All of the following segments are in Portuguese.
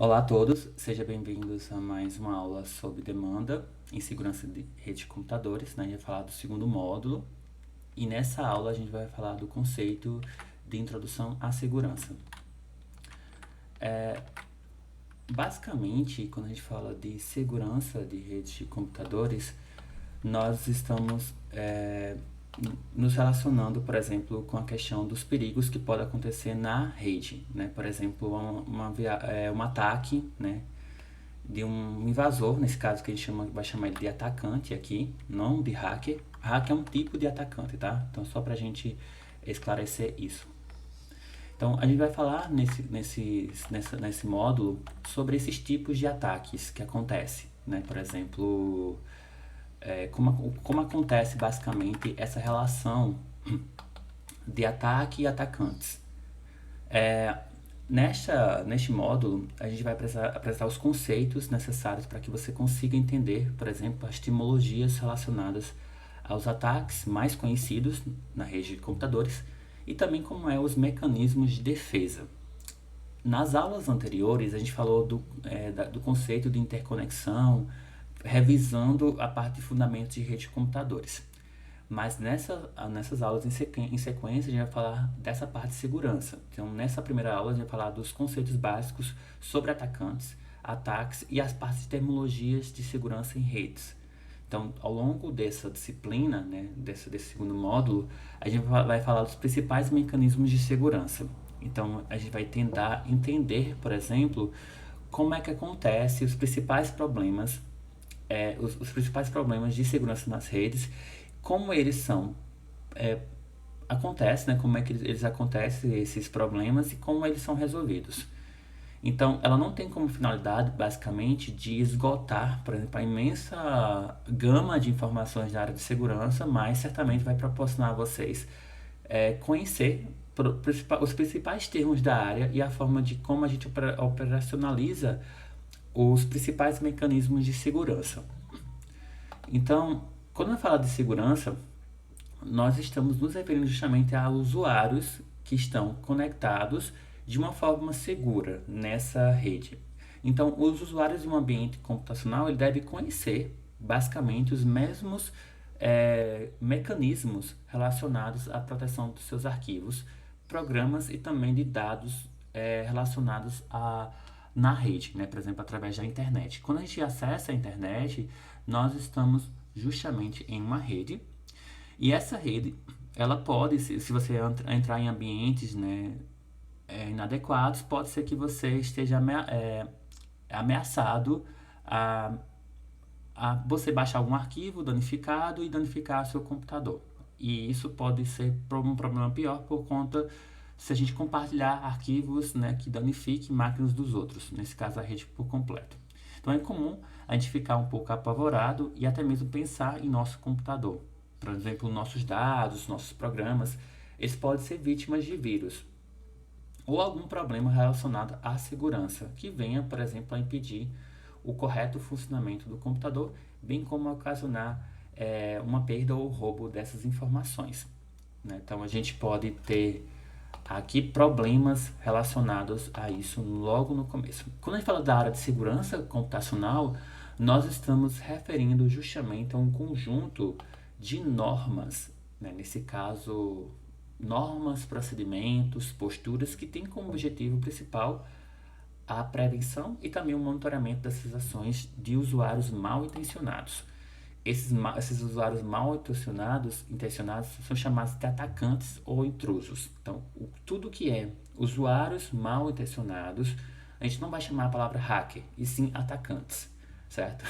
Olá a todos, sejam bem-vindos a mais uma aula sobre demanda em segurança de rede de computadores, né? A gente vai falar do segundo módulo e nessa aula a gente vai falar do conceito de introdução à segurança. Basicamente, quando a gente fala de segurança de redes de computadores, nós estamos nos relacionando, por exemplo, com a questão dos perigos que podem acontecer na rede, né? Por exemplo, um ataque, né? De um invasor, nesse caso que a gente vai chamar ele de atacante aqui, não de hacker. Hacker é um tipo de atacante, tá? Então, só pra gente esclarecer isso. Então, a gente vai falar nesse módulo sobre esses tipos de ataques que acontecem, né? Por exemplo, como acontece basicamente essa relação de ataque e atacantes. É, neste módulo, a gente vai apresentar os conceitos necessários para que você consiga entender, por exemplo, as etimologias relacionadas aos ataques mais conhecidos na rede de computadores e também como os mecanismos de defesa. Nas aulas anteriores, a gente falou do conceito de interconexão, revisando a parte de fundamentos de rede de computadores. Mas nessas aulas em sequência, a gente vai falar dessa parte de segurança. Então, nessa primeira aula, a gente vai falar dos conceitos básicos sobre atacantes, ataques e as partes de terminologias de segurança em redes. Então, ao longo dessa disciplina, né, desse segundo módulo, a gente vai falar dos principais mecanismos de segurança. Então, a gente vai tentar entender, por exemplo, como é que acontece os principais problemas de segurança nas redes, como eles são, é, acontece, né? Como é que eles acontecem, esses problemas, e como eles são resolvidos. Então, ela não tem como finalidade, basicamente, de esgotar, por exemplo, a imensa gama de informações da área de segurança, mas certamente vai proporcionar a vocês conhecer os principais termos da área e a forma de como a gente operacionaliza os principais mecanismos de segurança. Então, quando eu falo de segurança, nós estamos nos referindo justamente a usuários que estão conectados de uma forma segura nessa rede. Então, os usuários de um ambiente computacional ele deve conhecer basicamente os mesmos mecanismos relacionados à proteção dos seus arquivos, programas e também de dados relacionados na rede, né? Por exemplo, através da internet. Quando a gente acessa a internet, nós estamos justamente em uma rede e essa rede, ela pode, se você entrar em ambientes, né, inadequados, pode ser que você esteja ameaçado a, a você baixar algum arquivo danificado e danificar seu computador. E isso pode ser um problema pior por conta se a gente compartilhar arquivos, né, que danifiquem máquinas dos outros, nesse caso a rede por completo. Então é comum a gente ficar um pouco apavorado e até mesmo pensar em nosso computador. Por exemplo, nossos dados, nossos programas, eles podem ser vítimas de vírus ou algum problema relacionado à segurança que venha, por exemplo, a impedir o correto funcionamento do computador, bem como ocasionar uma perda ou roubo dessas informações, né? Então a gente pode ter aqui problemas relacionados a isso logo no começo. Quando a gente fala da área de segurança computacional, nós estamos referindo justamente a um conjunto de normas, né? Nesse caso, normas, procedimentos, posturas que têm como objetivo principal a prevenção e também o monitoramento dessas ações de usuários mal intencionados. Esses usuários mal intencionados são chamados de atacantes ou intrusos. Então, tudo que é usuários mal intencionados, a gente não vai chamar a palavra hacker, e sim atacantes, certo?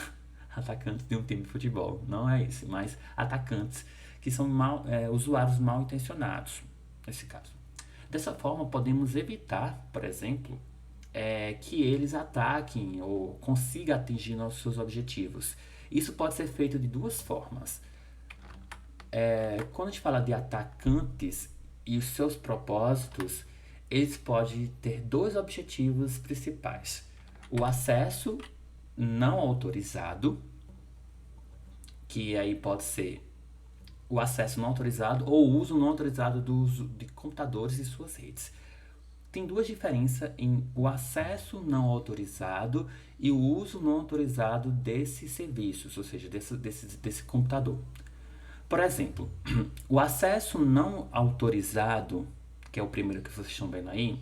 Atacantes de um time de futebol, não é esse, mas atacantes que são usuários mal intencionados, nesse caso. Dessa forma, podemos evitar, por exemplo, que eles ataquem ou consigam atingir nossos seus objetivos. Isso pode ser feito de duas formas. Quando a gente fala de atacantes e os seus propósitos, eles podem ter dois objetivos principais: o acesso não autorizado, que aí pode ser o acesso não autorizado ou o uso não autorizado de computadores e suas redes. tem duas diferenças em o acesso não autorizado e o uso não autorizado desses serviços, ou seja, desse computador. Por exemplo, o acesso não autorizado, que é o primeiro que vocês estão vendo aí,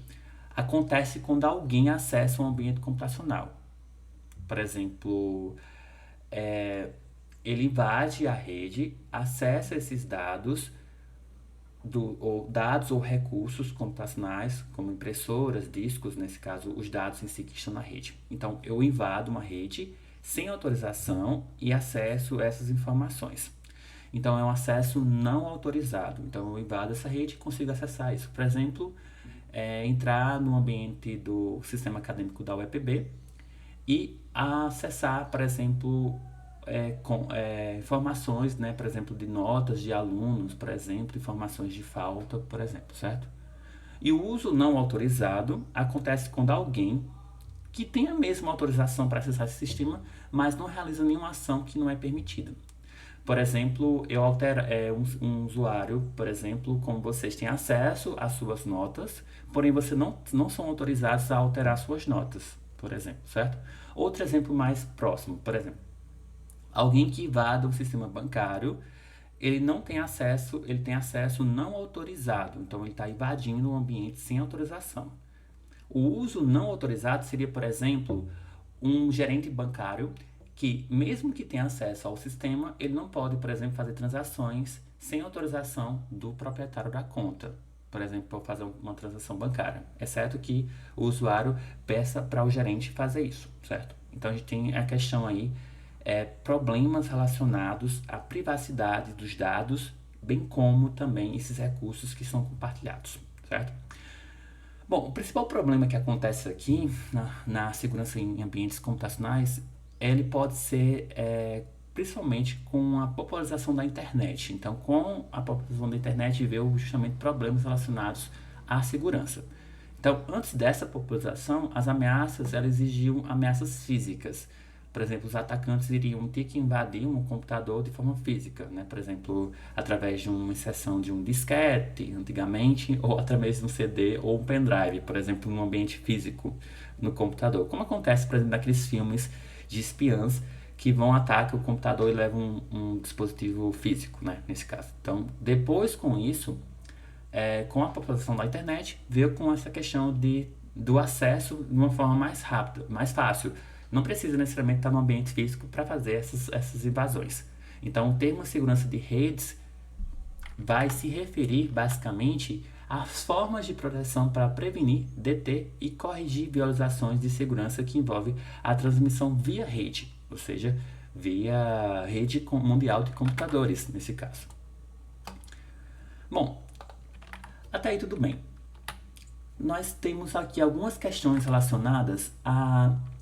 acontece quando alguém acessa um ambiente computacional. Por exemplo, ele invade a rede, acessa esses dados, dados ou recursos computacionais, como impressoras, discos, nesse caso, os dados em si que estão na rede. Então, eu invado uma rede sem autorização e acesso essas informações. Então, é um acesso não autorizado. Então, eu invado essa rede e consigo acessar isso. Por exemplo, entrar no ambiente do sistema acadêmico da UEPB e acessar, por exemplo, informações, né, por exemplo, de notas de alunos, por exemplo, informações de falta, por exemplo, certo? E o uso não autorizado acontece quando alguém que tem a mesma autorização para acessar esse sistema, mas não realiza nenhuma ação que não é permitida. Por exemplo, eu altero um usuário, por exemplo, como vocês têm acesso às suas notas, porém vocês não são autorizados a alterar suas notas, por exemplo, certo? Outro exemplo mais próximo, por exemplo, alguém que invada o sistema bancário, ele não tem acesso, ele tem acesso não autorizado, então ele está invadindo o ambiente sem autorização. O uso não autorizado seria, por exemplo, um gerente bancário que, mesmo que tenha acesso ao sistema, ele não pode, por exemplo, fazer transações sem autorização do proprietário da conta. Por exemplo, para fazer uma transação bancária, exceto que o usuário peça para o gerente fazer isso, certo? Então a gente tem a questão aí, problemas relacionados à privacidade dos dados, bem como também esses recursos que são compartilhados, certo? Bom, o principal problema que acontece aqui na segurança em ambientes computacionais, ele pode ser principalmente com a popularização da internet. Então, com a popularização da internet veio justamente problemas relacionados à segurança. Então, antes dessa popularização, as ameaças elas exigiam ameaças físicas. Por exemplo, os atacantes iriam ter que invadir um computador de forma física, né? Por exemplo, através de uma inserção de um disquete, antigamente, ou através de um CD ou um pendrive, por exemplo, num ambiente físico no computador. Como acontece, por exemplo, naqueles filmes de espiãs que vão atacar o computador e levam um dispositivo físico, né? Nesse caso. Então, depois com isso, com a popularização da internet, veio com essa questão do acesso de uma forma mais rápida, mais fácil. Não precisa necessariamente estar no ambiente físico para fazer essas invasões. Então, o termo segurança de redes vai se referir basicamente às formas de proteção para prevenir, deter e corrigir violações de segurança que envolvem a transmissão via rede, ou seja, via rede mundial de computadores, nesse caso. Bom, até aí tudo bem. Nós temos aqui algumas questões relacionadas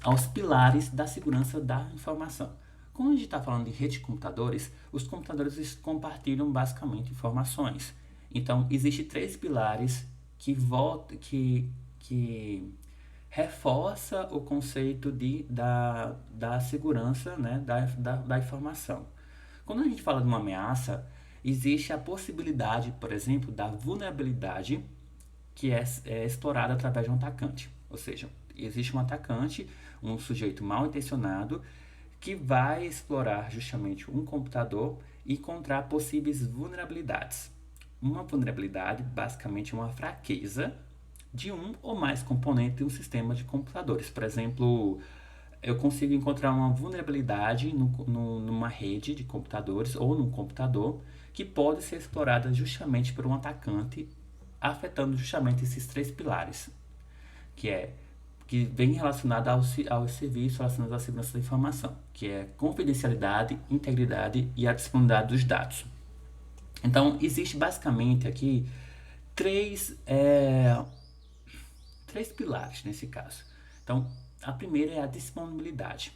aos pilares da segurança da informação. Quando a gente está falando de rede de computadores, os computadores compartilham basicamente informações. Então, existem três pilares que reforça o conceito da segurança, né, da informação. Quando a gente fala de uma ameaça, existe a possibilidade, por exemplo, da vulnerabilidade que é explorada através de um atacante. Ou seja, existe um atacante, um sujeito mal intencionado, que vai explorar justamente um computador e encontrar possíveis vulnerabilidades. Uma vulnerabilidade, basicamente, é uma fraqueza de um ou mais componentes de um sistema de computadores. Por exemplo, eu consigo encontrar uma vulnerabilidade numa rede de computadores ou num computador que pode ser explorada justamente por um atacante, afetando justamente esses três pilares, que vem relacionado aos serviços relacionados à segurança da informação, que é confidencialidade, integridade e a disponibilidade dos dados. Então, existe basicamente aqui três pilares nesse caso. Então, a primeira é a disponibilidade.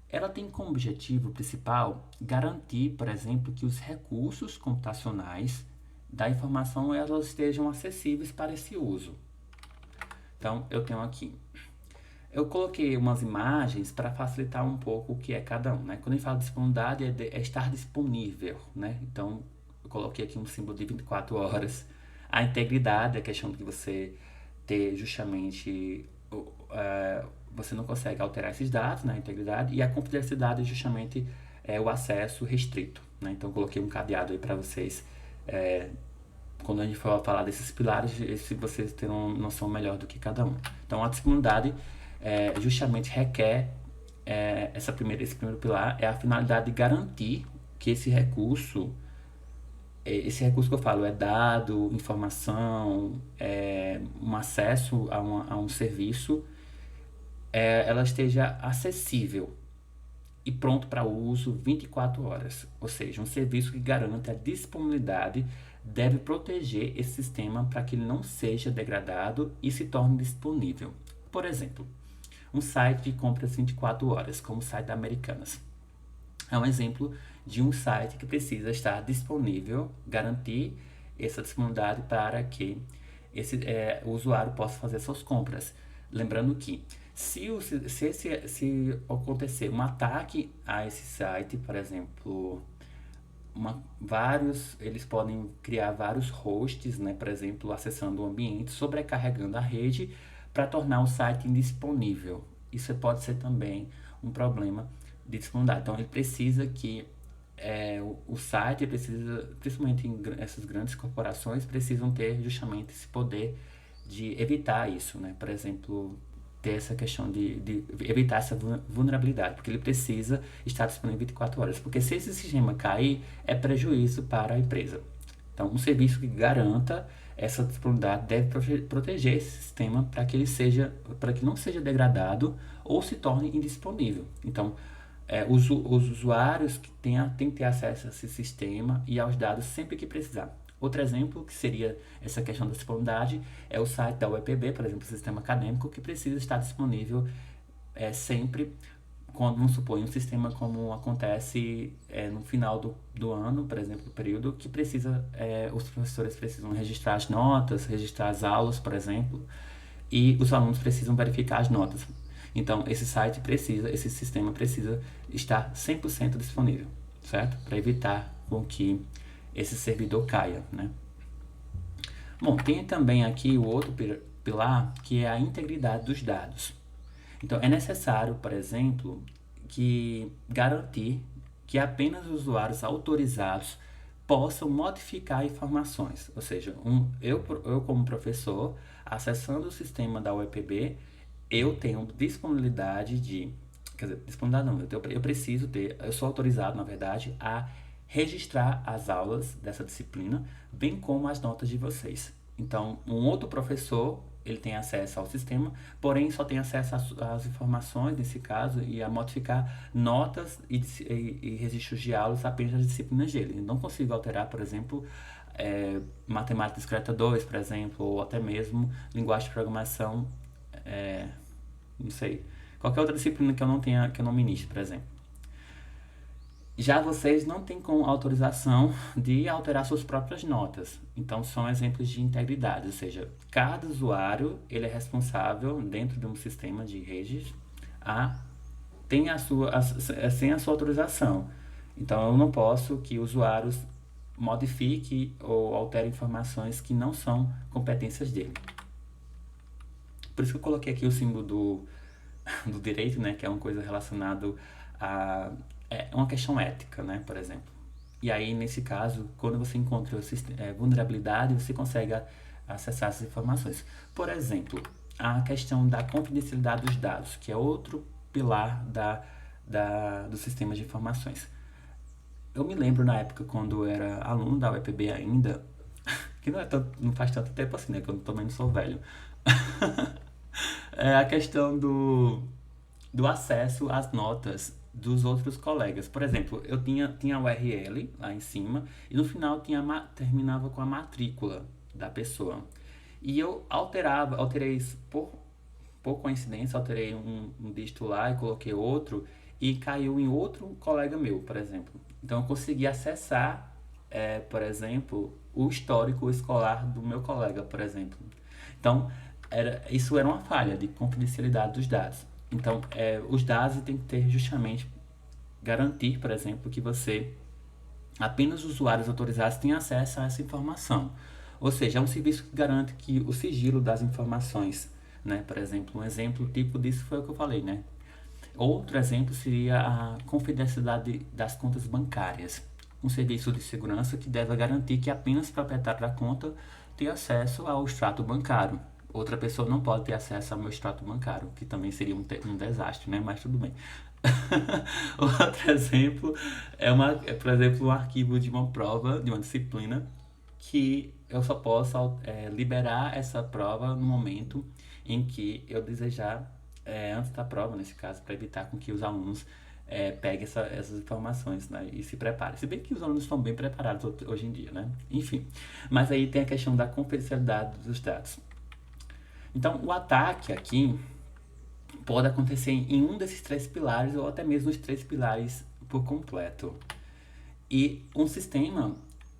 Ela tem como objetivo principal garantir, por exemplo, que os recursos computacionais da informação elas estejam acessíveis para esse uso. Então, eu tenho aqui. Eu coloquei umas imagens para facilitar um pouco o que é cada um, né? Quando a gente fala de disponibilidade, é estar disponível, né? Então, eu coloquei aqui um símbolo de 24 horas. A integridade é a questão de que você ter justamente você não consegue alterar esses dados, né, a integridade, e a confidencialidade justamente é o acesso restrito, né? Então coloquei um cadeado aí para vocês, é, quando a gente for falar desses pilares, se vocês terem uma noção melhor do que cada um. Então a disponibilidade justamente requer esse primeiro pilar é a finalidade de garantir que esse recurso que eu falo é dado, informação, um acesso a um serviço, ela esteja acessível e pronto para uso 24 horas. Ou seja, um serviço que garante a disponibilidade deve proteger esse sistema para que ele não seja degradado e se torne disponível. Por exemplo, um site de compras 24 horas, como o site da Americanas. É um exemplo de um site que precisa estar disponível, garantir essa disponibilidade para que o usuário possa fazer suas compras. Lembrando que se acontecer um ataque a esse site, por exemplo, eles podem criar vários hosts, né, por exemplo, acessando o ambiente, sobrecarregando a rede para tornar o site indisponível. Isso pode ser também um problema de disponibilidade. Então, ele precisa que o site precisa, principalmente essas grandes corporações, precisam ter justamente esse poder de evitar isso, né? Por exemplo, ter essa questão de evitar essa vulnerabilidade, porque ele precisa estar disponível 24 horas, porque se esse sistema cair, é prejuízo para a empresa. Então, um serviço que garanta essa disponibilidade deve proteger esse sistema para que não seja degradado ou se torne indisponível. Então, os usuários que têm que ter acesso a esse sistema e aos dados sempre que precisar. Outro exemplo, que seria essa questão da disponibilidade, é o site da UEPB, por exemplo, o sistema acadêmico, que precisa estar disponível sempre quando, vamos supor, um sistema como acontece no final do ano, por exemplo, do período, que os professores precisam registrar as notas, registrar as aulas, por exemplo, e os alunos precisam verificar as notas. Então, esse sistema precisa estar 100% disponível, certo? Para evitar com que esse servidor caia, né? Bom, tem também aqui o outro pilar, que é a integridade dos dados. Então, é necessário, por exemplo, garantir que apenas usuários autorizados possam modificar informações. Ou seja, eu como professor, acessando o sistema da UEPB, eu tenho disponibilidade quer dizer, disponibilidade não, eu sou autorizado, na verdade, a registrar as aulas dessa disciplina, bem como as notas de vocês. Então, um outro professor, ele tem acesso ao sistema, porém só tem acesso às informações, nesse caso, e a modificar notas e registros de aulas apenas das disciplinas dele. Eu não consigo alterar, por exemplo, Matemática Discreta 2, por exemplo, ou até mesmo linguagem de programação, não sei, qualquer outra disciplina que eu não ministre, por exemplo. Já vocês não têm com autorização de alterar suas próprias notas. Então, são exemplos de integridade, ou seja, cada usuário ele é responsável, dentro de um sistema de redes, sem a sua autorização. Então, eu não posso que usuários modifiquem ou alterem informações que não são competências dele. Por isso que eu coloquei aqui o símbolo do direito, né, que é uma coisa relacionada a uma questão ética, né, por exemplo. E aí, nesse caso, quando você encontra vulnerabilidade, você consegue acessar essas informações. Por exemplo, a questão da confidencialidade dos dados, que é outro pilar do sistema de informações. Eu me lembro na época, quando eu era aluno da UEPB ainda, que não faz tanto tempo assim, né, que eu também não sou velho. É a questão do acesso às notas dos outros colegas. Por exemplo, eu tinha a URL lá em cima e no final terminava com a matrícula da pessoa. E eu alterei isso por coincidência, alterei um dígito lá e coloquei outro e caiu em outro colega meu, por exemplo. Então eu consegui acessar, por exemplo, o histórico escolar do meu colega, por exemplo. Então, isso era uma falha de confidencialidade dos dados. Então, os dados têm que ter justamente garantir, por exemplo, que apenas usuários autorizados têm acesso a essa informação. Ou seja, é um serviço que garante que o sigilo das informações, né? Por exemplo, um exemplo tipo disso foi o que eu falei, né? Outro exemplo seria a confidencialidade das contas bancárias, um serviço de segurança que deve garantir que apenas o proprietário da conta tem acesso ao extrato bancário. Outra pessoa não pode ter acesso ao meu extrato bancário, que também seria um desastre, né? Mas tudo bem. Outro exemplo por exemplo, um arquivo de uma prova, de uma disciplina, que eu só posso liberar essa prova no momento em que eu desejar, antes da prova, nesse caso, para evitar com que os alunos peguem essas informações, né, e se preparem. Se bem que os alunos estão bem preparados hoje em dia, né? Enfim, mas aí tem a questão da confidencialidade dos dados. Então, o ataque aqui pode acontecer em um desses três pilares ou até mesmo os três pilares por completo. E um sistema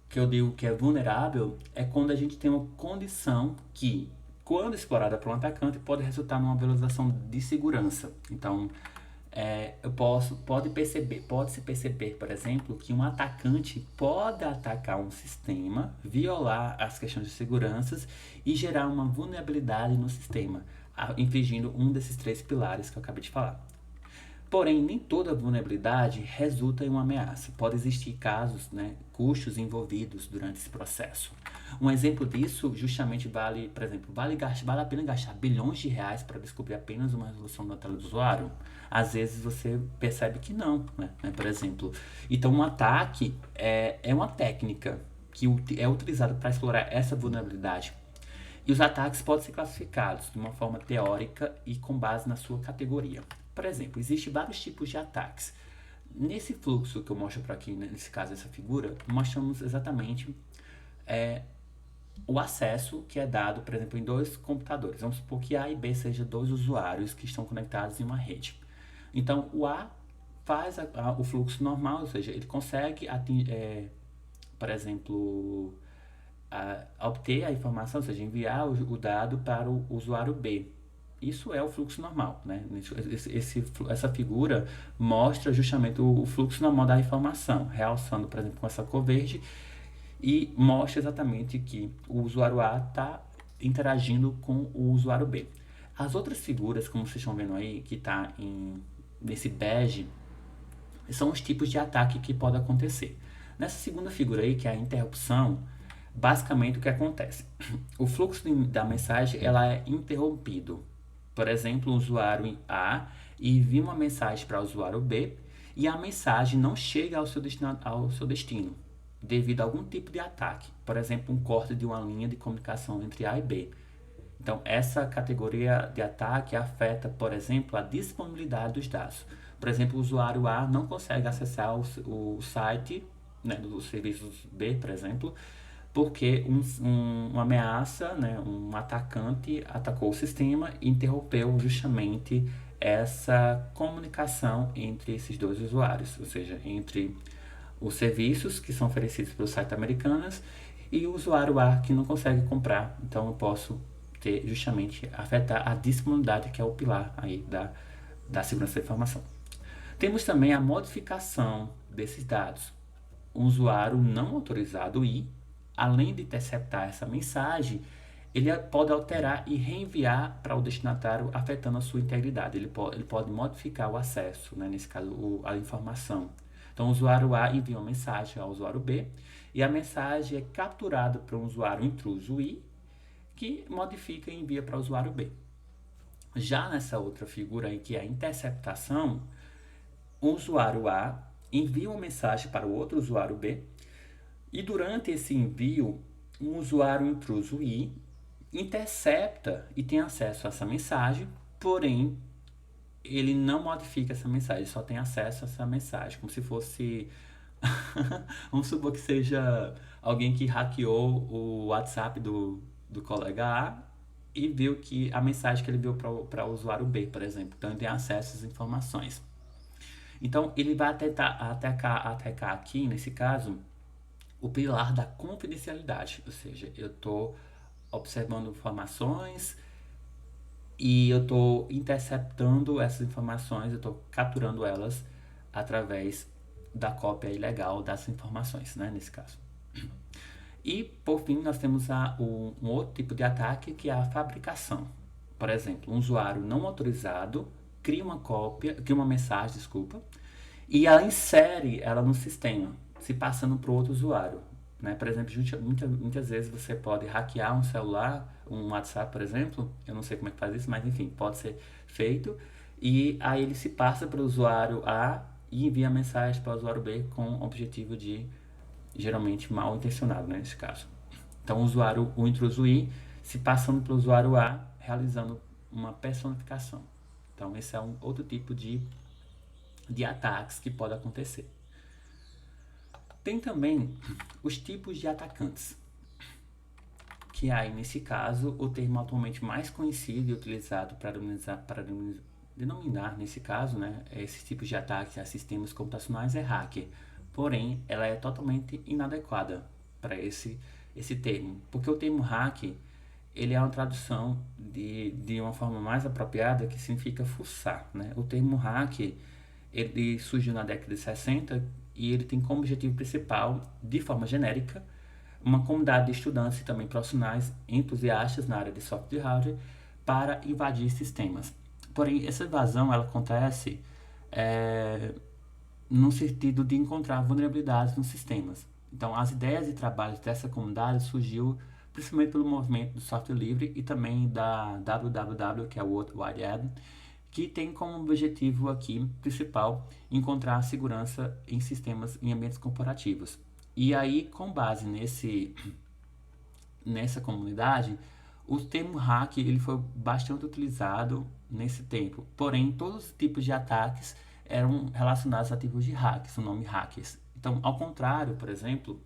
que eu digo que é vulnerável é quando a gente tem uma condição que, quando explorada por um atacante, pode resultar numa violação de segurança. Então, pode-se perceber, por exemplo, que um atacante pode atacar um sistema, violar as questões de segurança e gerar uma vulnerabilidade no sistema, infringindo um desses três pilares que eu acabei de falar. Porém, nem toda vulnerabilidade resulta em uma ameaça. Pode existir casos, né, custos envolvidos durante esse processo. Um exemplo disso justamente por exemplo, vale a pena gastar bilhões de reais para descobrir apenas uma resolução da tela do usuário? Às vezes você percebe que não, né? Por exemplo. Então, um ataque é uma técnica que é utilizada para explorar essa vulnerabilidade. E os ataques podem ser classificados de uma forma teórica e com base na sua categoria. Por exemplo, existem vários tipos de ataques. Nesse fluxo que eu mostro para aqui, nesse caso, essa figura, mostramos exatamente o acesso que é dado, por exemplo, em dois computadores. Vamos supor que A e B sejam dois usuários que estão conectados em uma rede. Então, o A faz o fluxo normal, ou seja, ele consegue, por exemplo, obter a informação, ou seja, enviar o dado para o usuário B. Isso é o fluxo normal, né? Essa figura mostra justamente o fluxo normal da informação, realçando, por exemplo, com essa cor verde, e mostra exatamente que o usuário A está interagindo com o usuário B. As outras figuras, como vocês estão vendo aí, que está nesse bege, são os tipos de ataque que podem acontecer. Nessa segunda figura aí, que é a interrupção, basicamente o que acontece? O fluxo da mensagem ela é interrompido. Por exemplo, o usuário A envia uma mensagem para o usuário B e a mensagem não chega ao seu destino devido a algum tipo de ataque. Por exemplo, um corte de uma linha de comunicação entre A e B. Então, essa categoria de ataque afeta, por exemplo, a disponibilidade dos dados. Por exemplo, o usuário A não consegue acessar o site, né, dos serviços B, por exemplo, porque uma ameaça, né, um atacante atacou o sistema e interrompeu justamente essa comunicação entre esses dois usuários, ou seja, entre os serviços que são oferecidos pelo site Americanas e o usuário A que não consegue comprar. Então eu posso ter justamente afetar a disponibilidade, que é o pilar aí da segurança da informação. Temos também a modificação desses dados. Um usuário não autorizado além de interceptar essa mensagem, ele pode alterar e reenviar para o destinatário, afetando a sua integridade. Ele pode modificar o acesso, né, nesse caso, a informação. Então, o usuário A envia uma mensagem ao usuário B e a mensagem é capturada por um usuário intruso I, que modifica e envia para o usuário B. Já nessa outra figura aí, que é a interceptação, o usuário A envia uma mensagem para o outro usuário B e durante esse envio, um usuário intruso I intercepta e tem acesso a essa mensagem, porém ele não modifica essa mensagem, só tem acesso a essa mensagem, como se fosse vamos supor que seja alguém que hackeou o WhatsApp do colega A e viu que a mensagem que ele viu para o usuário B, por exemplo. Então ele tem acesso às informações. Então ele vai tentar atacar aqui, nesse caso, o pilar da confidencialidade, ou seja, eu estou observando informações e eu estou interceptando essas informações, eu estou capturando elas através da cópia ilegal das informações, né, nesse caso. E, por fim, nós temos um outro tipo de ataque, que é a fabricação. Por exemplo, um usuário não autorizado cria uma mensagem, desculpa, e ela insere ela no sistema, se passando para o outro usuário. Né? Por exemplo, muitas vezes você pode hackear um celular, um WhatsApp, por exemplo, eu não sei como é que faz isso, mas enfim, pode ser feito, e aí ele se passa para o usuário A e envia a mensagem para o usuário B com o objetivo de, geralmente, mal intencionado, né, nesse caso. Então, o intruso I se passando para o usuário A, realizando uma personificação. Então, esse é um outro tipo de ataques que pode acontecer. Tem também os tipos de atacantes, que aí, nesse caso, o termo atualmente mais conhecido e utilizado para denominar, nesse caso, né, esses tipos de ataques a sistemas computacionais é hacker. Porém, ela é totalmente inadequada para esse termo, porque o termo hack ele é uma tradução de uma forma mais apropriada que significa fuçar. Né? O termo hack ele surgiu na década de 60 e ele tem como objetivo principal, de forma genérica, uma comunidade de estudantes e também profissionais entusiastas na área de software e hardware para invadir sistemas. Porém, essa invasão ela acontece no sentido de encontrar vulnerabilidades nos sistemas. Então, as ideias de trabalho dessa comunidade surgiu principalmente pelo movimento do software livre e também da WWW, que é o World Wide Web, que tem como objetivo aqui principal encontrar segurança em sistemas em ambientes corporativos. E aí, com base nessa comunidade, o termo hack ele foi bastante utilizado nesse tempo. Porém, todos os tipos de ataques eram relacionados a tipos de hacks, o nome hackers. Então, ao contrário, por exemplo,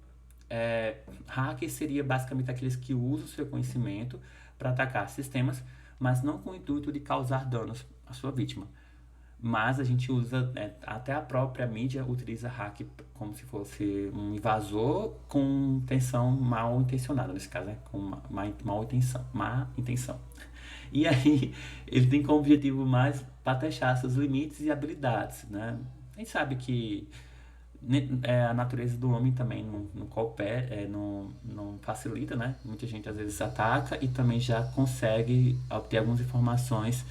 hacker seria basicamente aqueles que usam o seu conhecimento para atacar sistemas, mas não com o intuito de causar danos à sua vítima. Mas a gente usa, até a própria mídia utiliza hack como se fosse um invasor com intenção mal intencionada, nesse caso, né? Com má intenção. E aí, ele tem como objetivo mais para testar seus limites e habilidades, né? A gente sabe que a natureza do homem também não coopera, não facilita, né? Muita gente às vezes ataca e também já consegue obter algumas informações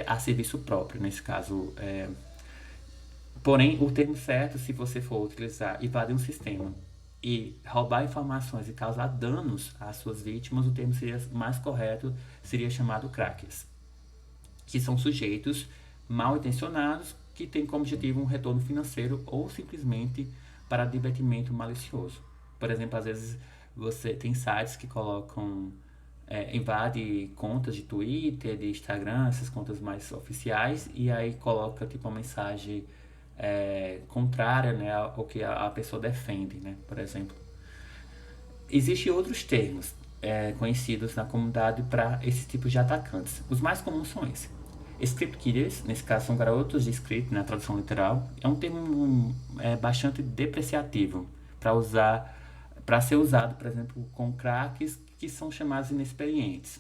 a serviço próprio, nesse caso. Porém, o termo certo, se você for utilizar invadir um sistema e roubar informações e causar danos às suas vítimas, o termo seria mais correto, seria chamado crackers, que são sujeitos mal intencionados que têm como objetivo um retorno financeiro ou simplesmente para divertimento malicioso. Por exemplo, às vezes você tem sites que colocam invade contas de Twitter, de Instagram, essas contas mais oficiais, e aí coloca tipo uma mensagem contrária, né, ao que a pessoa defende, né, por exemplo. Existem outros termos conhecidos na comunidade para esses tipos de atacantes. Os mais comuns são esses. Script kidders, nesse caso são garotos de script, na tradução literal, é um termo bastante depreciativo para ser usado, por exemplo, com craques que são chamados inexperientes.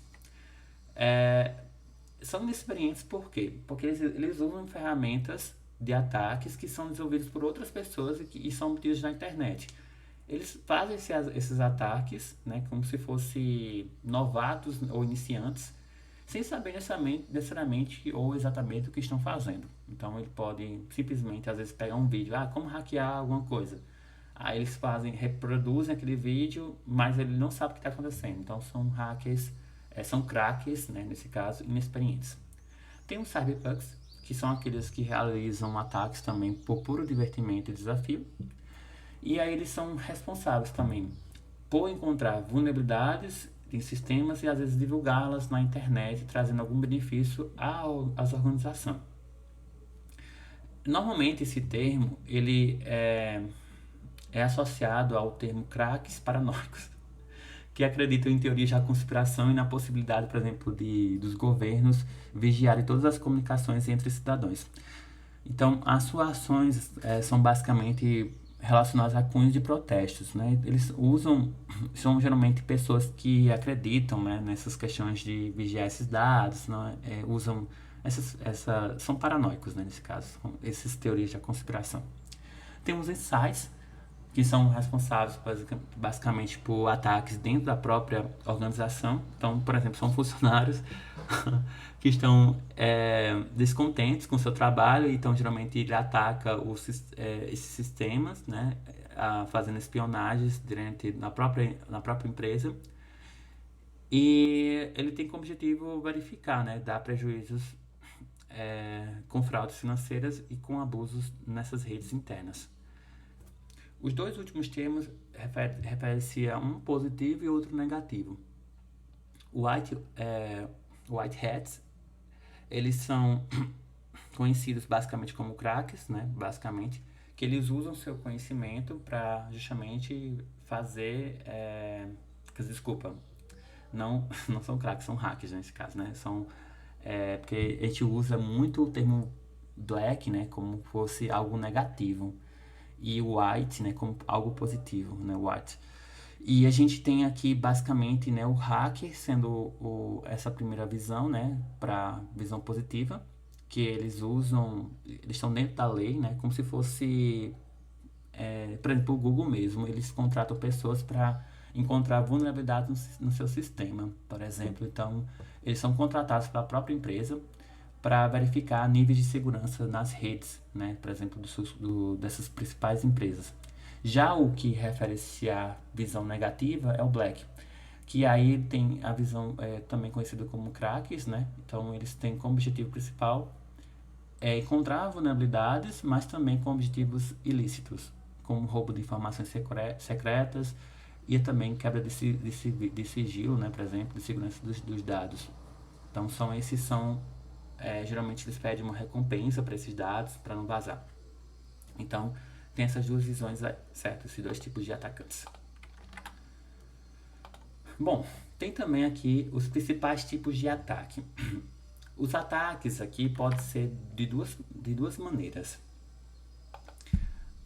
São inexperientes por quê? Porque eles usam ferramentas de ataques que são desenvolvidos por outras pessoas e são obtidos na internet. Eles fazem esses ataques, né, como se fossem novatos ou iniciantes, sem saber necessariamente ou exatamente o que estão fazendo. Então ele pode simplesmente às vezes pegar um vídeo, como hackear alguma coisa. Aí eles reproduzem aquele vídeo, mas ele não sabe o que está acontecendo. Então são hackers, são crackers, né, nesse caso, inexperientes. Tem os cyberpunks, que são aqueles que realizam ataques também por puro divertimento e desafio. E aí eles são responsáveis também por encontrar vulnerabilidades em sistemas e às vezes divulgá-las na internet, trazendo algum benefício às organizações. Normalmente esse termo ele é associado ao termo craques paranoicos, que acreditam em teorias da conspiração e na possibilidade, por exemplo, dos governos vigiarem todas as comunicações entre cidadãos. Então, as suas ações são basicamente relacionadas a cunhos de protestos, né? Eles são geralmente pessoas que acreditam, né, nessas questões de vigiar esses dados, né? Usam são paranoicos, né, nesse caso, essas teorias da conspiração. Temos insights, que são responsáveis basicamente por ataques dentro da própria organização. Então, por exemplo, são funcionários que estão descontentes com o seu trabalho, então geralmente ele ataca esses sistemas, né, fazendo espionagens na própria empresa. E ele tem como objetivo verificar, né, dar prejuízos com fraudes financeiras e com abusos nessas redes internas. Os dois últimos termos referem-se a um positivo e outro negativo. White hats, eles são conhecidos basicamente como crackers, né? Basicamente, que eles usam seu conhecimento para justamente fazer... desculpa, não são crackers, são hackers nesse caso, né? Porque a gente usa muito o termo black, né, como fosse algo negativo, e white, né, como algo positivo, né, white. E a gente tem aqui basicamente, né, o hacker sendo essa primeira visão, né, para visão positiva, que eles estão dentro da lei, né, como se fosse, por exemplo, o Google mesmo, eles contratam pessoas para encontrar vulnerabilidades no seu sistema, por exemplo. Então, eles são contratados pela própria empresa para verificar níveis de segurança nas redes, né, por exemplo, dessas principais empresas. Já o que refere-se à visão negativa é o black, que aí tem a visão também conhecida como crackers, né? Então eles têm como objetivo principal encontrar vulnerabilidades, mas também com objetivos ilícitos, como roubo de informações secretas e também quebra de sigilo, né, por exemplo, de segurança dos dados. Então geralmente eles pedem uma recompensa para esses dados para não vazar. Então tem essas duas visões, certo? Esses dois tipos de atacantes. Bom, tem também aqui os principais tipos de ataque. Os ataques aqui podem ser de duas maneiras.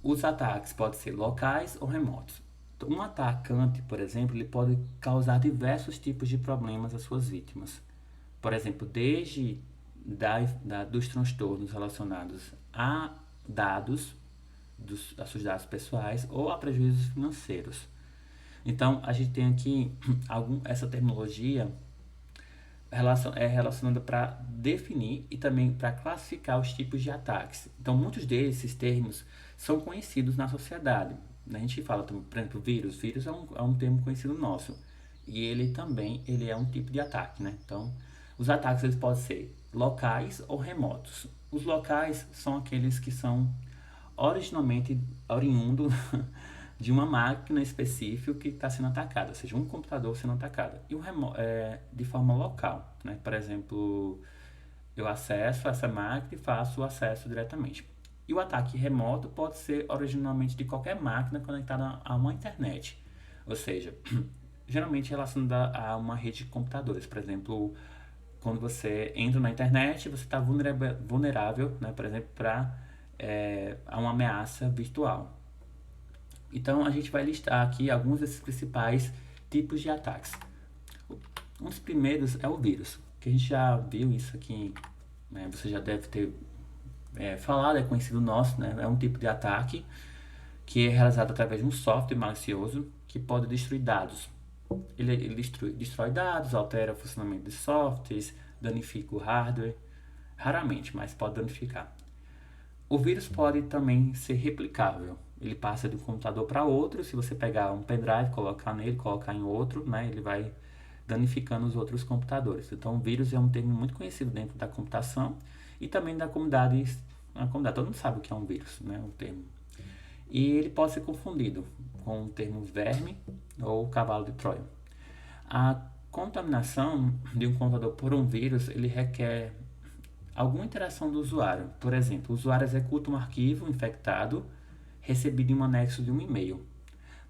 Os ataques podem ser locais ou remotos. Um atacante, por exemplo, ele pode causar diversos tipos de problemas às suas vítimas. Por exemplo, desde dos transtornos relacionados a dados, a seus dados pessoais ou a prejuízos financeiros. Então, a gente tem aqui essa terminologia relacionada para definir e também para classificar os tipos de ataques. Então, muitos desses termos são conhecidos na sociedade. A gente fala, por exemplo, vírus. Vírus é um termo conhecido nosso. E ele também é um tipo de ataque, né? Então, os ataques eles podem ser locais ou remotos. Os locais são aqueles que são originalmente oriundos de uma máquina específica que está sendo atacada, ou seja, um computador sendo atacado. E de forma local, né? Por exemplo, eu acesso essa máquina e faço o acesso diretamente. E o ataque remoto pode ser originalmente de qualquer máquina conectada a uma internet, ou seja, geralmente relacionada a uma rede de computadores. Por exemplo, quando você entra na internet, você está vulnerável, né, por exemplo, a uma ameaça virtual. Então, a gente vai listar aqui alguns desses principais tipos de ataques. Um dos primeiros é o vírus, que a gente já viu isso aqui, né, você já deve ter falado, é conhecido nosso, né, é um tipo de ataque que é realizado através de um software malicioso que pode destruir dados. Ele destrói dados, altera o funcionamento de softwares, danifica o hardware, raramente, mas pode danificar. O vírus pode também ser replicável. Ele passa de um computador para outro. Se você pegar um pendrive, colocar nele, colocar em outro, né, ele vai danificando os outros computadores. Então, o vírus é um termo muito conhecido dentro da computação e também da comunidade. Todo mundo sabe o que é um vírus, né, o termo. E ele pode ser confundido com o termo verme ou cavalo de Troia. A contaminação de um computador por um vírus, ele requer alguma interação do usuário. Por exemplo, o usuário executa um arquivo infectado recebido em um anexo de um e-mail.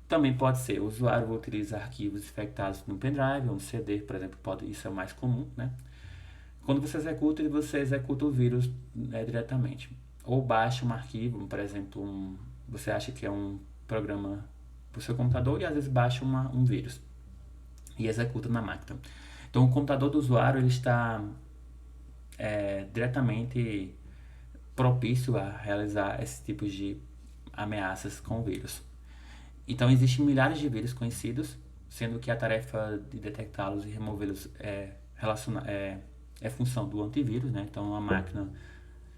Também pode ser, o usuário utiliza arquivos infectados no pendrive ou no CD, por exemplo, isso é o mais comum, né? Quando você executa o vírus diretamente. Ou baixa um arquivo, por exemplo, você acha que é um programa para o seu computador e às vezes baixa um vírus e executa na máquina. Então, o computador do usuário ele está diretamente propício a realizar esse tipo de ameaças com o vírus. Então, existem milhares de vírus conhecidos, sendo que a tarefa de detectá-los e removê-los é função do antivírus, né? Então, a máquina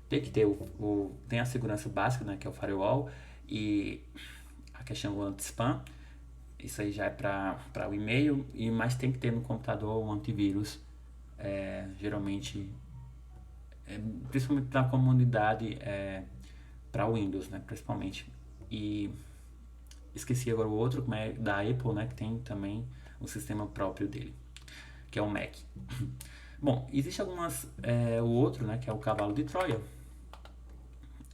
tem que ter tem a segurança básica, né? Que é o firewall, e a questão do anti-spam. Isso aí já é para o e-mail, mas tem que ter no computador um antivírus, geralmente, principalmente na comunidade, para Windows, né? Principalmente. E esqueci agora o outro, como é da Apple, né? Que tem também um sistema próprio dele, que é o Mac. Bom, existe o outro, né? Que é o cavalo de Troia,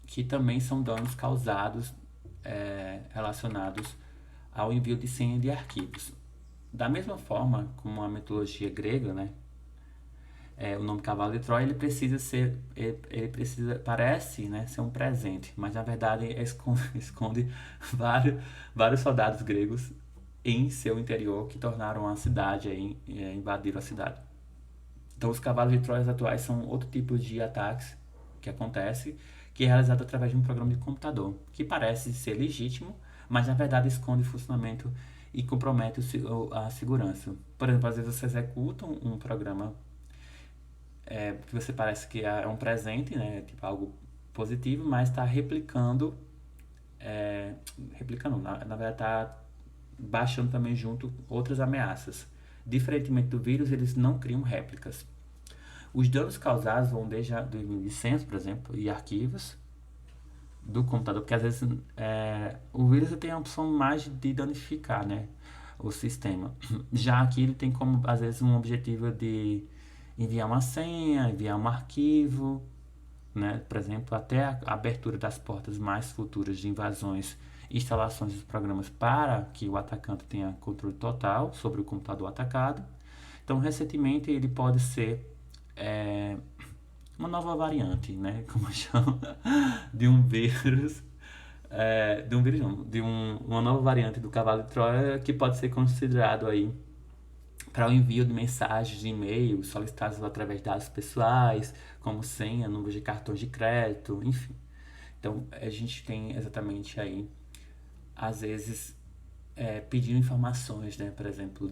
que também são danos causados relacionados ao envio de senha de arquivos. Da mesma forma como a mitologia grega, né, o nome cavalo de Troia ele precisa, parece, né, ser um presente, mas na verdade esconde vários soldados gregos em seu interior que tornaram a cidade, invadiram a cidade. Então os cavalos de Troia atuais são outro tipo de ataques que acontece, que é realizado através de um programa de computador, que parece ser legítimo, mas na verdade esconde funcionamento e compromete a segurança. Por exemplo, às vezes você executa um programa que você parece que é um presente, né, tipo algo positivo, mas está replicando, na verdade está baixando também junto outras ameaças. Diferentemente do vírus, eles não criam réplicas. Os danos causados vão desde licenças, por exemplo, e arquivos do computador, porque às vezes o vírus tem a opção mais de danificar, né, o sistema. Já aqui ele tem como, às vezes, um objetivo de enviar uma senha, enviar um arquivo, né, por exemplo, até a abertura das portas mais futuras de invasões e instalações dos programas para que o atacante tenha controle total sobre o computador atacado. Então, recentemente, ele pode ser uma nova variante, né, como chama, de um vírus, uma nova variante do cavalo de Troia que pode ser considerado aí para o envio de mensagens de e-mail solicitados através de dados pessoais, como senha, números de cartões de crédito, enfim. Então, a gente tem exatamente aí, às vezes, pedindo informações, né, por exemplo,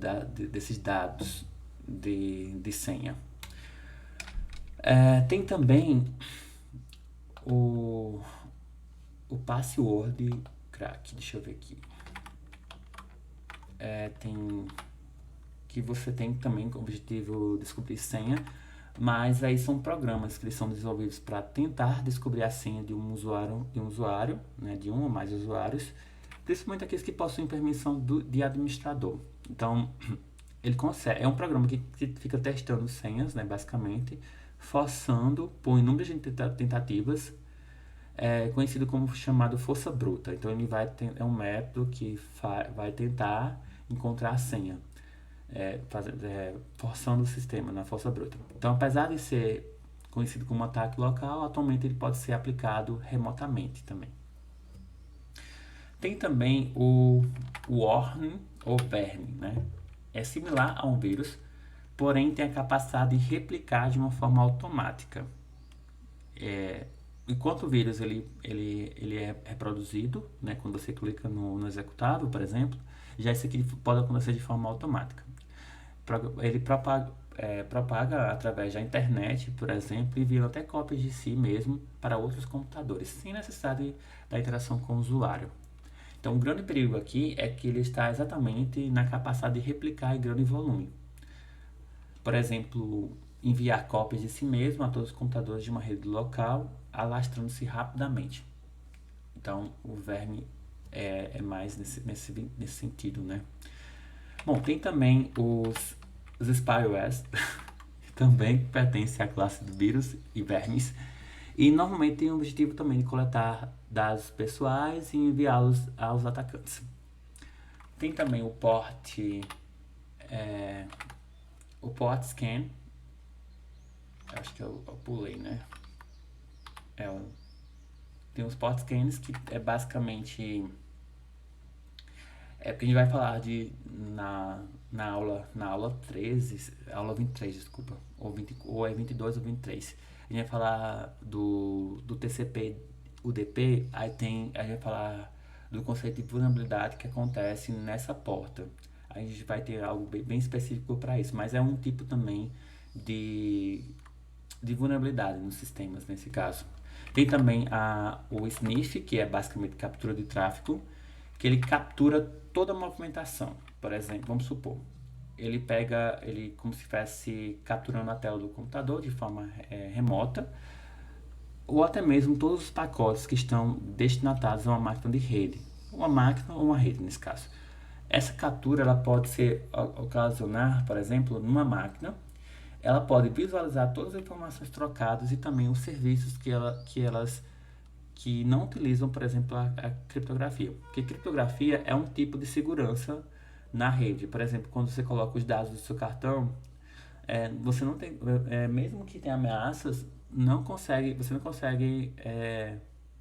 desses dados de senha. Tem também o password crack, deixa eu ver aqui. Tem que você tem também como objetivo descobrir senha, mas aí são programas que eles são desenvolvidos para tentar descobrir a senha de um usuário, né, de um ou mais usuários, principalmente aqueles que possuem permissão de administrador. Então, ele consegue, é um programa que fica testando senhas, né, basicamente, forçando por inúmeras tentativas, conhecido como chamado força bruta. Então, ele é um método que vai tentar encontrar a senha. Forçando o sistema na força bruta. Então, apesar de ser conhecido como ataque local, atualmente ele pode ser aplicado remotamente também. Tem também o worm ou verme, né? É similar a um vírus, porém tem a capacidade de replicar de uma forma automática. Enquanto o vírus ele é reproduzido, né, quando você clica no executável, por exemplo, já isso aqui pode acontecer de forma automática. Ele propaga através da internet, por exemplo, enviando até cópias de si mesmo para outros computadores, sem necessidade da interação com o usuário. Então, o grande perigo aqui é que ele está exatamente na capacidade de replicar em grande volume. Por exemplo, enviar cópias de si mesmo a todos os computadores de uma rede local, alastrando-se rapidamente. Então, o verme é mais nesse sentido, né? Bom, tem também os spywares, que também pertencem à classe de vírus e vermes, e normalmente tem o objetivo também de coletar dados pessoais e enviá-los aos atacantes. Tem também o port scan, acho que eu pulei, né? Tem os port scans que é basicamente porque a gente vai falar na aula 13, aula 23, desculpa, ou é 22 ou 23. A gente vai falar do TCP UDP, aí a gente vai falar do conceito de vulnerabilidade que acontece nessa porta. A gente vai ter algo bem específico para isso, mas é um tipo também de, de vulnerabilidade nos sistemas, nesse caso. Tem também o sniff, que é basicamente captura de tráfego, que ele captura toda a movimentação. Por exemplo, vamos supor, ele pega, ele como se estivesse capturando a tela do computador de forma remota, ou até mesmo todos os pacotes que estão destinados a uma máquina de rede, uma máquina ou uma rede nesse caso. Essa captura ela pode ser ocasionar, por exemplo, numa máquina, ela pode visualizar todas as informações trocadas e também os serviços que não utilizam, por exemplo, a criptografia. Porque criptografia é um tipo de segurança na rede. Por exemplo, quando você coloca os dados do seu cartão, você não tem, mesmo que tenha ameaças, você não consegue,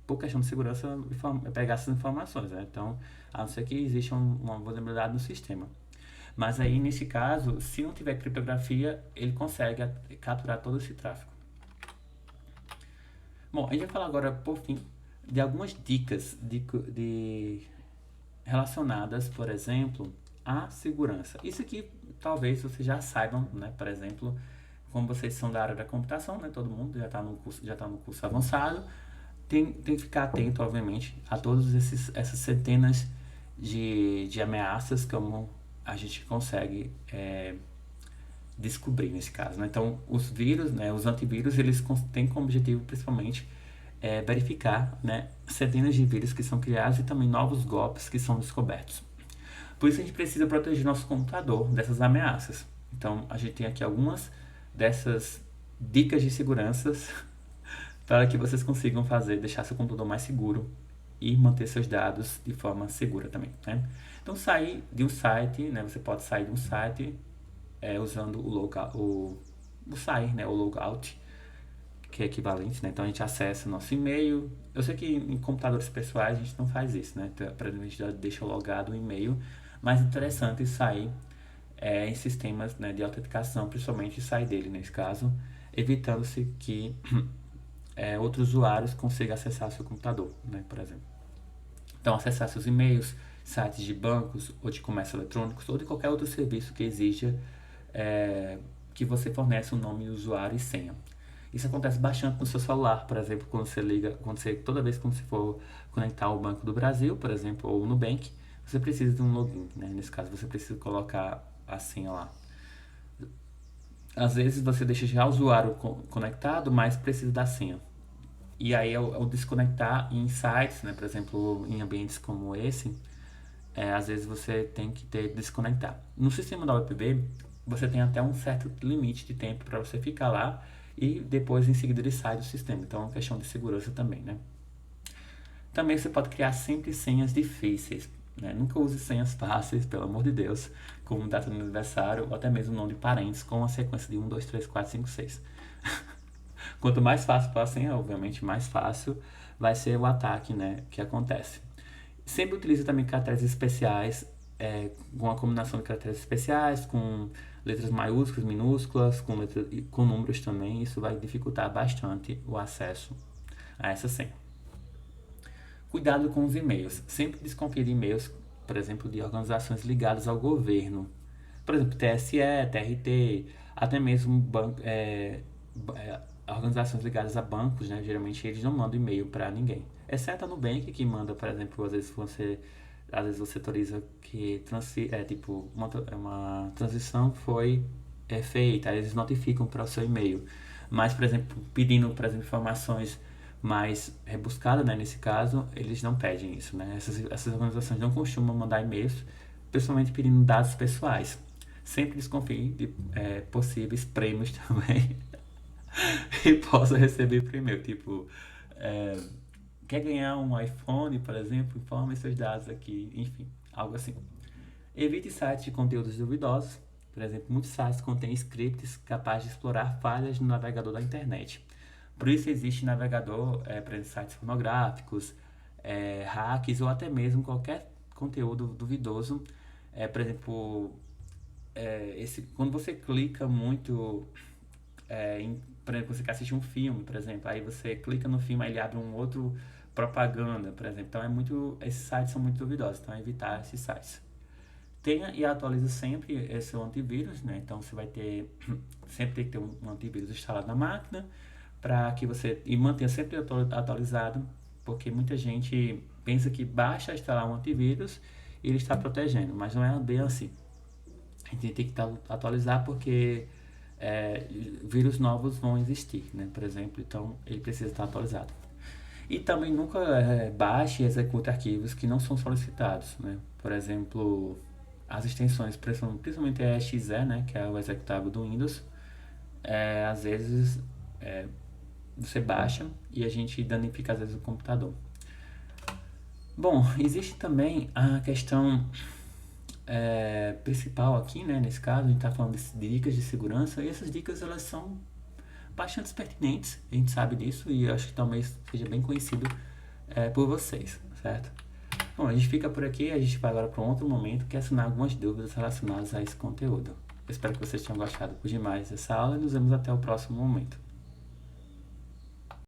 por questão de segurança, pegar essas informações, né? Então, a não ser que exista uma vulnerabilidade no sistema. Mas aí, nesse caso, se não tiver criptografia, ele consegue capturar todo esse tráfego. Bom, a gente vai falar agora, por fim, de algumas dicas relacionadas, por exemplo, à segurança. Isso aqui talvez vocês já saibam, né? Por exemplo, como vocês são da área da computação, né? Todo mundo já tá no curso avançado. Tem que ficar atento, obviamente, a todas essas centenas de ameaças como a gente consegue descobrir nesse caso, né? Então, os vírus, né, os antivírus, eles têm como objetivo principalmente verificar, né, centenas de vírus que são criados e também novos golpes que são descobertos. Por isso a gente precisa proteger nosso computador dessas ameaças. Então, a gente tem aqui algumas dessas dicas de segurança para que vocês consigam deixar seu computador mais seguro e manter seus dados de forma segura também, né? Então, sair de um site, né? Você pode sair de um site usando o sair, né? O logout, que é equivalente, né? Então, a gente acessa o nosso e-mail. Eu sei que em computadores pessoais a gente não faz isso, né? Então, a gente já deixa logado o e-mail, mas é interessante sair em sistemas, né, de autenticação, principalmente sair dele, nesse caso, evitando-se que outros usuários consigam acessar seu computador, né, por exemplo. Então, acessar seus e-mails, sites de bancos ou de comércio eletrônicos ou de qualquer outro serviço que exija que você forneça o nome do usuário e senha. Isso acontece bastante no seu celular, por exemplo, toda vez que você for conectar ao Banco do Brasil, por exemplo, ou no Nubank, você precisa de um login, né? Nesse caso, você precisa colocar a senha lá. Às vezes você deixa já o usuário conectado, mas precisa da senha. E aí, ao desconectar em sites, né, por exemplo, em ambientes como esse, às vezes você tem que desconectar. No sistema da UEPB, você tem até um certo limite de tempo para você ficar lá e depois em seguida ele sai do sistema. Então é uma questão de segurança também, né? Também você pode criar sempre senhas difíceis, né? Nunca use senhas fáceis, pelo amor de Deus, como data de aniversário ou até mesmo nome de parentes com a sequência de 1, 2, 3, 4, 5, 6. Quanto mais fácil for a senha, obviamente mais fácil vai ser o ataque, né, que acontece. Sempre utilize também caracteres especiais, com a combinação de caracteres especiais, com letras maiúsculas, minúsculas, com números também. Isso vai dificultar bastante o acesso a essa senha. Cuidado com os e-mails. Sempre desconfie de e-mails, por exemplo, de organizações ligadas ao governo. Por exemplo, TSE, TRT, até mesmo organizações ligadas a bancos, né? Geralmente eles não mandam e-mail para ninguém. Exceto a Nubank, que manda, por exemplo, às vezes você autoriza que uma transição foi feita, aí eles notificam para o seu e-mail. Mas, por exemplo, pedindo, por exemplo, informações mais rebuscadas, né, nesse caso, eles não pedem isso, né? Essas organizações não costumam mandar e-mails, principalmente pedindo dados pessoais. Sempre desconfie de possíveis prêmios também e possa receber por e-mail. Tipo, quer ganhar um iPhone, por exemplo? Informe seus dados aqui, enfim, algo assim. Evite sites de conteúdos duvidosos. Por exemplo, muitos sites contêm scripts capazes de explorar falhas no navegador da internet. Por isso existe navegador para sites pornográficos, hacks ou até mesmo qualquer conteúdo duvidoso. Por exemplo, quando você clica muito por exemplo, você quer assistir um filme, por exemplo, aí você clica no filme, aí ele abre um outro propaganda, por exemplo. Então esses sites são muito duvidosos, então evitar esses sites. Tenha e atualize sempre esse antivírus, né? Então você vai ter sempre tem que ter um antivírus instalado na máquina para que você e mantenha sempre atualizado, porque muita gente pensa que basta instalar um antivírus e ele está protegendo, mas não é bem assim. A gente tem que atualizar porque vírus novos vão existir, né? Por exemplo, então ele precisa estar atualizado. E também nunca baixe e execute arquivos que não são solicitados, né? Por exemplo, as extensões, principalmente a exe, né? Que é o executável do Windows, às vezes você baixa e a gente danifica às vezes o computador. Bom, existe também a questão principal aqui, né? Nesse caso, a gente está falando de dicas de segurança e essas dicas elas são bastante pertinentes, a gente sabe disso e eu acho que talvez seja bem conhecido por vocês, certo? Bom, a gente fica por aqui, a gente vai agora para um outro momento que é sanar algumas dúvidas relacionadas a esse conteúdo. Eu espero que vocês tenham gostado por demais dessa aula e nos vemos até o próximo momento.